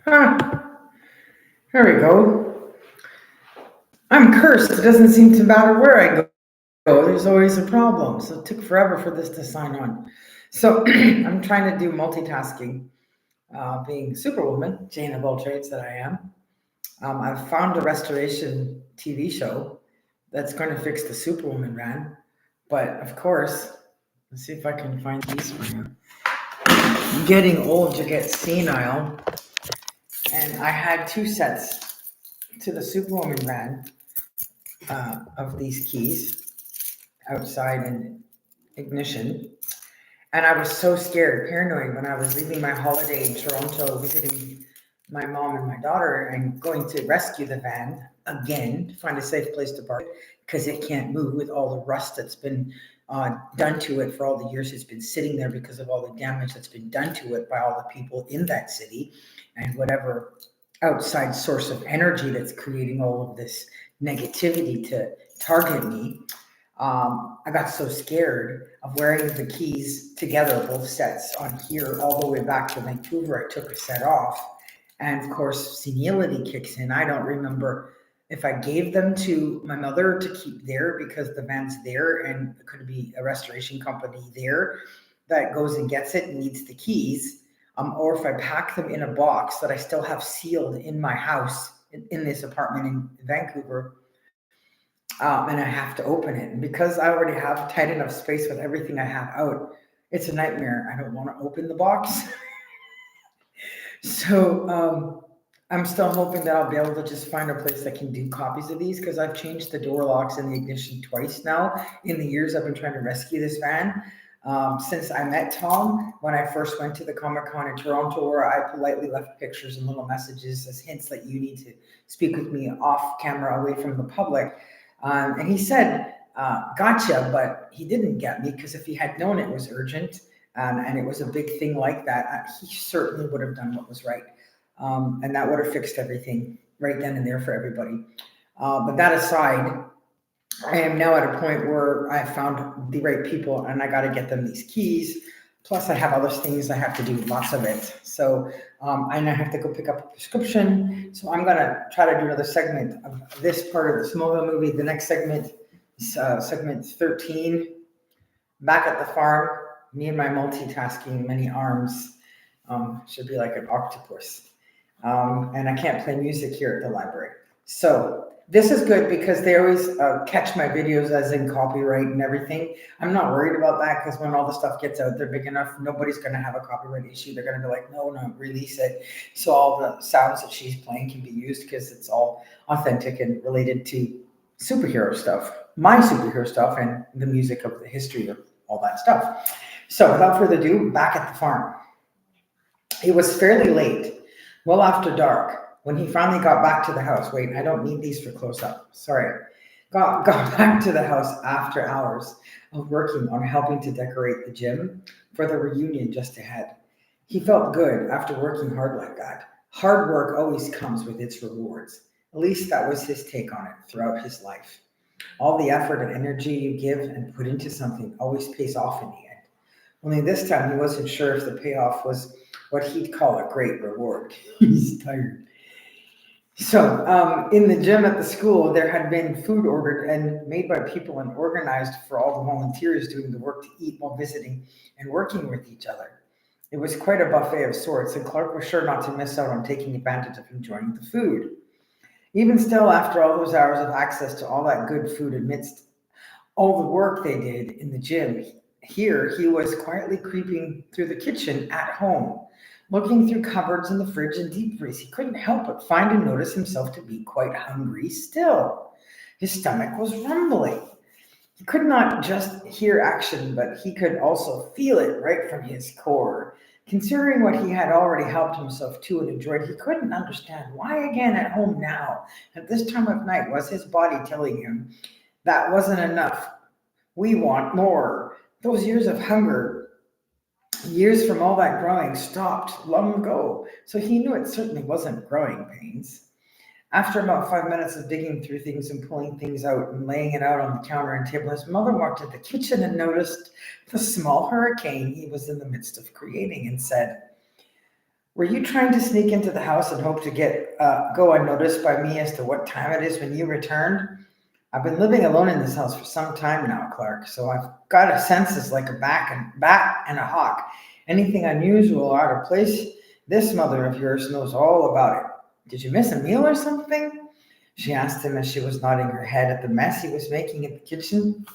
Huh, there we go. I'm cursed. It doesn't seem to matter where I go. There's always a problem. So it took forever for this to sign on. So I'm trying to do multitasking, being Superwoman, Jane of all trades that I am. I've found a restoration TV show that's going to fix the Superwoman van. But of course, let's see if I can find these for you. Getting old, you get senile. And I had two sets to the Superwoman van of these keys outside and ignition. And I was so scared, paranoid when I was leaving my holiday in Toronto, visiting my mom and my daughter, and going to rescue the van again to find a safe place to park because it can't move with all the rust that's been done to it for all the years it's been sitting there because of all the damage that's been done to it by all the people in that city and whatever outside source of energy that's creating all of this negativity to target me. I got so scared of wearing the keys together, both sets on here, all the way back to Vancouver. I took a set off. And of course, senility kicks in. I don't remember if I gave them to my mother to keep there because the van's there and it could be a restoration company there that goes and gets it and needs the keys. Or if I pack them in a box that I still have sealed in my house in this apartment in Vancouver, and I have to open it. And because I already have tight enough space with everything I have out, it's a nightmare. I don't want to open the box. So I'm still hoping that I'll be able to just find a place that can do copies of these because I've changed the door locks and the ignition twice now in the years I've been trying to rescue this van. Since I met Tom when I first went to the Comic-Con in Toronto, where I politely left pictures and little messages as hints that you need to speak with me off camera away from the public. And he said, gotcha, but he didn't get me because if he had known it was urgent and it was a big thing like that, he certainly would have done what was right. And that would have fixed everything right then and there for everybody. But that aside, I am now at a point where I found the right people and I got to get them these keys. Plus, I have other things I have to do, lots of it. So I now have to go pick up a prescription. So I'm going to try to do another segment of this part of the Smallville movie. The next segment is segment 13, back at the farm. Me and my multitasking many arms should be like an octopus. And I can't play music here at the library. So this is good because they always catch my videos as in copyright and everything. I'm not worried about that because when all the stuff gets out there big enough, nobody's going to have a copyright issue. They're going to be like, no, release it. So all the sounds that she's playing can be used because it's all authentic and related to superhero stuff, my superhero stuff, and the music of the history of all that stuff. So without further ado, back at the farm. It was fairly late, well after dark, when he finally got back to the house. Wait, I don't need these for close up. Sorry. Got back to the house after hours of working on helping to decorate the gym for the reunion just ahead. He felt good after working hard like that. Hard work always comes with its rewards. At least that was his take on it throughout his life. All the effort and energy you give and put into something always pays off in the end. Only this time he wasn't sure if the payoff was what he'd call a great reward. He's tired. So in the gym at the school, there had been food ordered and made by people and organized for all the volunteers doing the work to eat while visiting and working with each other. It was quite a buffet of sorts, and Clark was sure not to miss out on taking advantage of enjoying the food. Even still, after all those hours of access to all that good food amidst all the work they did in the gym, here he was quietly creeping through the kitchen at home, looking through cupboards in the fridge and deep freeze. He couldn't help but find and notice himself to be quite hungry still. His stomach was rumbling. He could not just hear action, but he could also feel it right from his core. Considering what he had already helped himself to and enjoyed, he couldn't understand why again at home now, at this time of night, was his body telling him that wasn't enough. We want more. Those years of hunger, years from all that growing, stopped long ago, so he knew it certainly wasn't growing pains. After about 5 minutes of digging through things and pulling things out and laying it out on the counter and table, his mother walked into the kitchen and noticed the small hurricane he was in the midst of creating and said, Were you trying to sneak into the house and hope to go unnoticed by me as to what time it is when you returned? I've been living alone in this house for some time now, Clark, so I've got a senses like a bat and a hawk. Anything unusual or out of place, this mother of yours knows all about it. Did you miss a meal or something? She asked him as she was nodding her head at the mess he was making in the kitchen.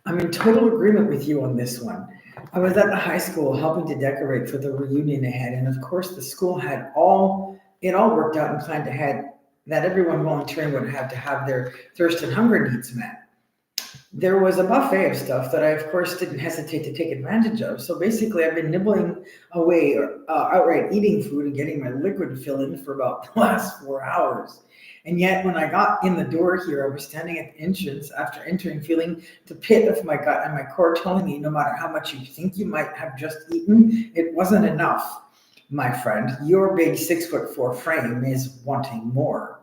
I'm in total agreement with you on this one. I was at the high school helping to decorate for the reunion ahead, and of course the school had all worked out and planned ahead that everyone volunteering would have to have their thirst and hunger needs met. There was a buffet of stuff that I, of course, didn't hesitate to take advantage of. So basically, I've been nibbling away or outright eating food and getting my liquid fill in for about the last 4 hours. And yet, when I got in the door here, I was standing at the entrance after entering, feeling the pit of my gut and my core telling me no matter how much you think you might have just eaten, it wasn't enough. My friend, your big 6'4" frame is wanting more.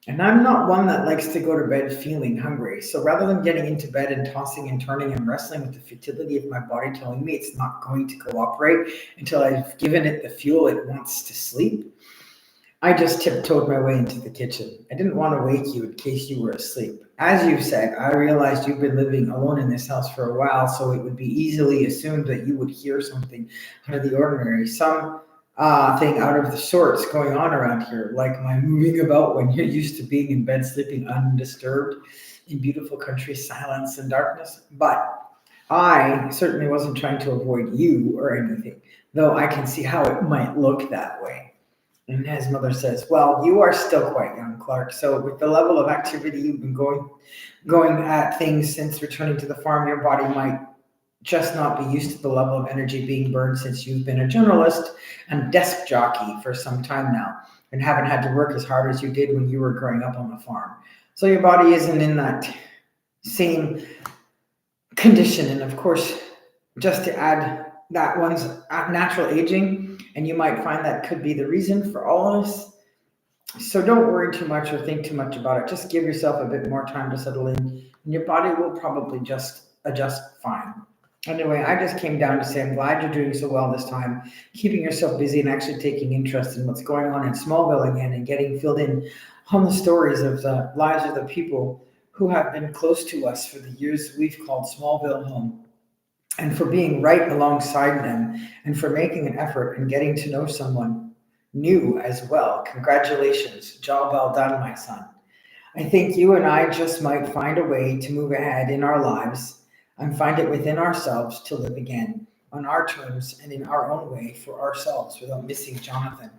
And I'm not one that likes to go to bed feeling hungry. So rather than getting into bed and tossing and turning and wrestling with the futility of my body telling me it's not going to cooperate until I've given it the fuel it wants to sleep, I just tiptoed my way into the kitchen. I didn't want to wake you in case you were asleep. As you said, I realized you've been living alone in this house for a while, so it would be easily assumed that you would hear something out of the ordinary. Some thing out of the sorts going on around here, like my moving about when you're used to being in bed sleeping undisturbed in beautiful country silence and darkness. But I certainly wasn't trying to avoid you or anything, though I can see how it might look that way. And his mother says, well, you are still quite young, Clark. So with the level of activity you've been going at things since returning to the farm, your body might just not be used to the level of energy being burned since you've been a journalist and desk jockey for some time now and haven't had to work as hard as you did when you were growing up on the farm. So your body isn't in that same condition. And of course, just to add that one's natural aging, and you might find that could be the reason for all of this. So don't worry too much or think too much about it. Just give yourself a bit more time to settle in, and your body will probably just adjust fine. Anyway, I just came down to say I'm glad you're doing so well this time, keeping yourself busy and actually taking interest in what's going on in Smallville again and getting filled in on the stories of the lives of the people who have been close to us for the years we've called Smallville home, and for being right alongside them and for making an effort and getting to know someone new as well. Congratulations. Job well done, my son. I think you and I just might find a way to move ahead in our lives and find it within ourselves to live again on our terms and in our own way for ourselves without missing Jonathan.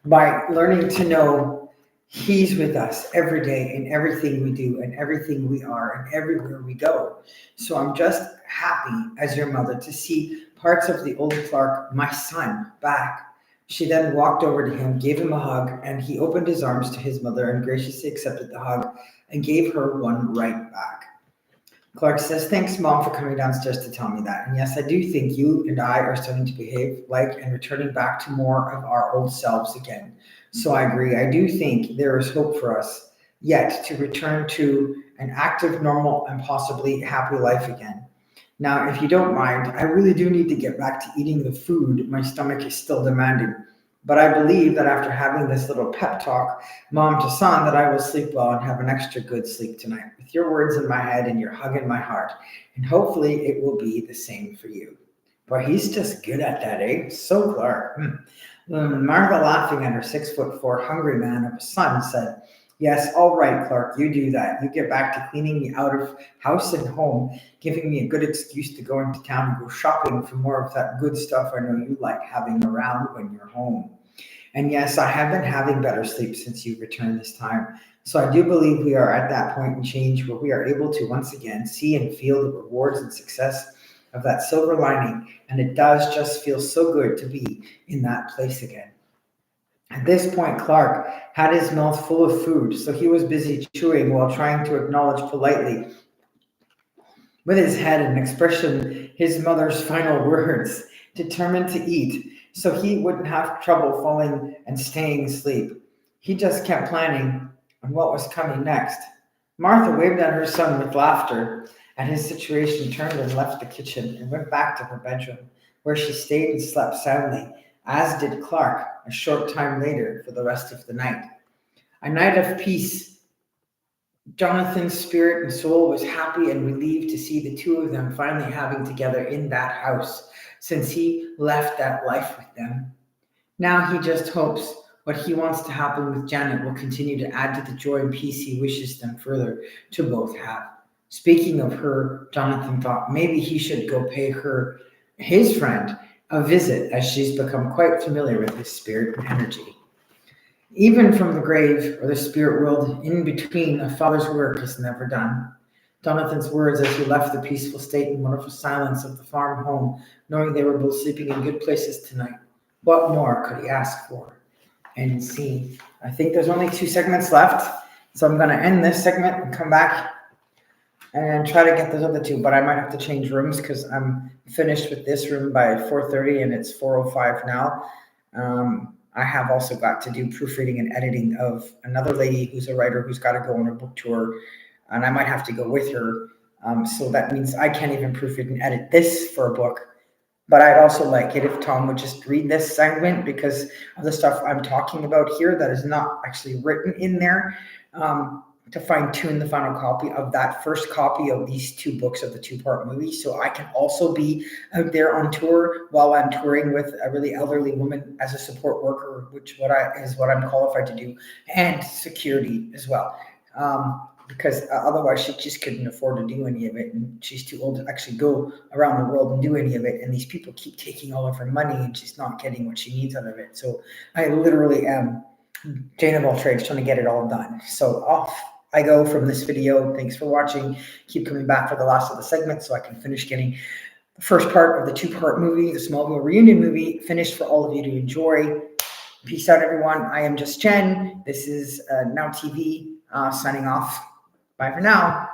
By learning to know he's with us every day in everything we do and everything we are and everywhere we go. So I'm just happy as your mother to see parts of the old Clark, my son, back. She then walked over to him, gave him a hug, and he opened his arms to his mother and graciously accepted the hug and gave her one right back. Clark says, thanks, Mom, for coming downstairs to tell me that. And yes, I do think you and I are starting to behave like and returning back to more of our old selves again. So I agree. I do think there is hope for us yet to return to an active, normal, and possibly happy life again. Now, if you don't mind, I really do need to get back to eating the food my stomach is still demanding. But I believe that after having this little pep talk, mom to son, that I will sleep well and have an extra good sleep tonight with your words in my head and your hug in my heart. And hopefully it will be the same for you. Boy, he's just good at that, eh? So Clark. Martha, laughing at her 6'4" hungry man of a son, said, yes, all right, Clark, you do that. You get back to cleaning me out of house and home, giving me a good excuse to go into town and go shopping for more of that good stuff I know you like having around when you're home. And yes, I have been having better sleep since you returned this time. So I do believe we are at that point in change where we are able to once again see and feel the rewards and success of that silver lining. And it does just feel so good to be in that place again. At this point, Clark had his mouth full of food, so he was busy chewing while trying to acknowledge politely with his head an expression his mother's final words, determined to eat so he wouldn't have trouble falling and staying asleep. He just kept planning on what was coming next. Martha waved at her son with laughter at his situation, turned and left the kitchen and went back to her bedroom. where she stayed and slept soundly, as did Clark a short time later for the rest of the night. A night of peace. Jonathan's spirit and soul was happy and relieved to see the two of them finally having together in that house, since he left that life with them. Now he just hopes what he wants to happen with Janet will continue to add to the joy and peace he wishes them further to both have. Speaking of her, Jonathan thought maybe he should go pay her, his friend, a visit, as she's become quite familiar with his spirit and energy. Even from the grave or the spirit world in between, a father's work is never done. Jonathan's words as he left the peaceful state and wonderful silence of the farm home, knowing they were both sleeping in good places tonight. What more could he ask for? And see, I think there's only 2 segments left, so I'm going to end this segment and come back and try to get those other 2, but I might have to change rooms because I'm finished with this room by 4:30 and it's 4:05 now. I have also got to do proofreading and editing of another lady who's a writer who's got to go on a book tour, and I might have to go with her. So that means I can't even proofread and edit this for a book. But I'd also like it if Tom would just read this segment because of the stuff I'm talking about here that is not actually written in there, to fine-tune the final copy of that first copy of these 2 books of the 2-part movie, so I can also be out there on tour while I'm touring with a really elderly woman as a support worker, which is what I'm qualified to do, and security as well. Because otherwise she just couldn't afford to do any of it, and she's too old to actually go around the world and do any of it, and these people keep taking all of her money and she's not getting what she needs out of it. So I literally am Jane of all trades trying to get it all done. So off I go from this video. Thanks for watching. Keep coming back for the last of the segment so I can finish getting the first part of the 2-part movie, the Smallville reunion movie, finished for all of you to enjoy. Peace out, everyone. I am Just Jen. This is Now TV signing off. Bye for now.